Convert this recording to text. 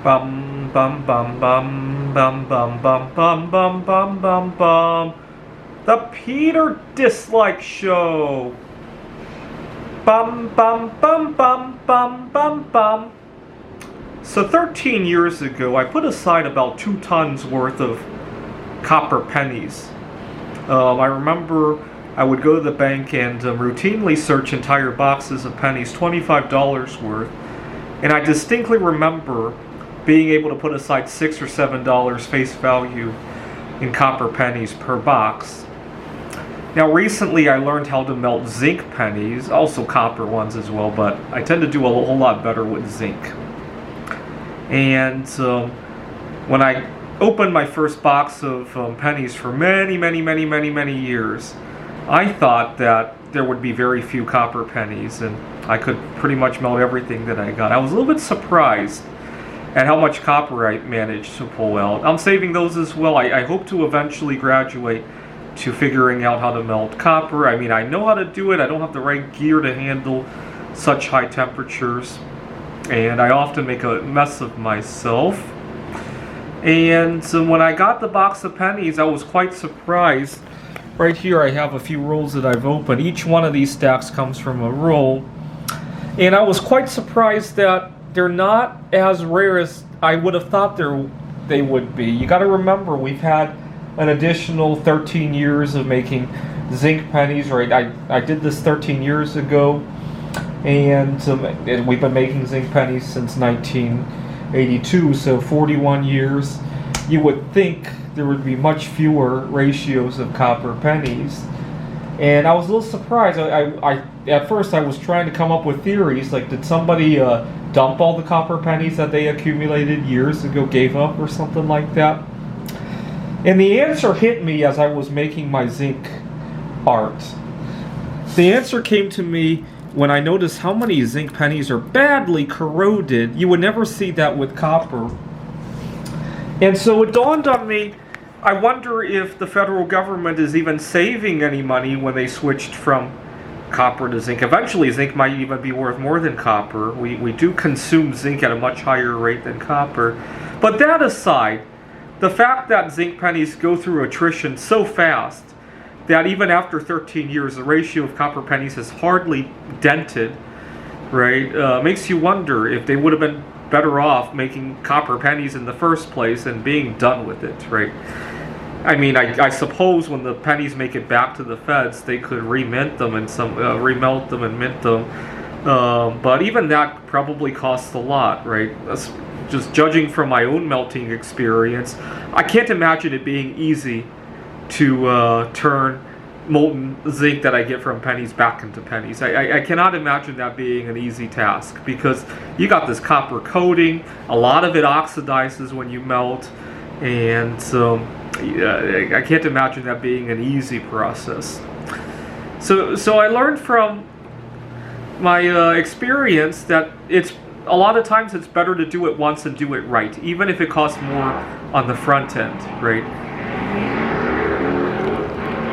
Bum bum bum bum bum bum bum bum bum bum bum bum. The Peter Dislike Show. Bum bum bum bum bum bum bum. So 13 years ago, I put aside about 2 tons worth of copper pennies. I remember I would go to the bank and routinely search entire boxes of pennies, $25 worth. And I distinctly remember being able to put aside $6 or $7 face value in copper pennies per box. Now recently I learned how to melt zinc pennies, also copper ones as well, but I tend to do a whole lot better with zinc. And when I opened my first box of pennies for many years, I thought that there would be very few copper pennies and I could pretty much melt everything that I got. I was a little bit surprised at how much copper I managed to pull out. I'm saving those as well. I hope to eventually graduate to figuring out how to melt copper. I mean, I know how to do it. I don't have the right gear to handle such high temperatures, and I often make a mess of myself. And so when I got the box of pennies, I was quite surprised. Right here I have a few rolls that I've opened. Each one of these stacks comes from a roll. And I was quite surprised that they're not as rare as I would have thought they would be. You got to remember, we've had an additional 13 years of making zinc pennies, right? I did this 13 years ago, and we've been making zinc pennies since 1982, so 41 years. You would think there would be much fewer ratios of copper pennies. And I was a little surprised. At first I was trying to come up with theories, like did somebody dump all the copper pennies that they accumulated years ago, gave up or something like that? And the answer hit me as I was making my zinc art. The answer came to me when I noticed how many zinc pennies are badly corroded. You would never see that with copper. And so it dawned on me, I wonder if the federal government is even saving any money when they switched from copper to zinc. Eventually zinc might even be worth more than copper. We do consume zinc at a much higher rate than copper. But that aside, the fact that zinc pennies go through attrition so fast that even after 13 years the ratio of copper pennies has hardly dented, right, makes you wonder if they would have been better off making copper pennies in the first place and being done with it, right? I mean, I suppose when the pennies make it back to the feds, they could remint them and remelt them and mint them, but even that probably costs a lot, right? Just judging from my own melting experience, I can't imagine it being easy to turn molten zinc that I get from pennies back into pennies. I cannot imagine that being an easy task, because you got this copper coating, a lot of it oxidizes when you melt, and I can't imagine that being an easy process. So I learned from my experience that a lot of times it's better to do it once and do it right, even if it costs more on the front end, right?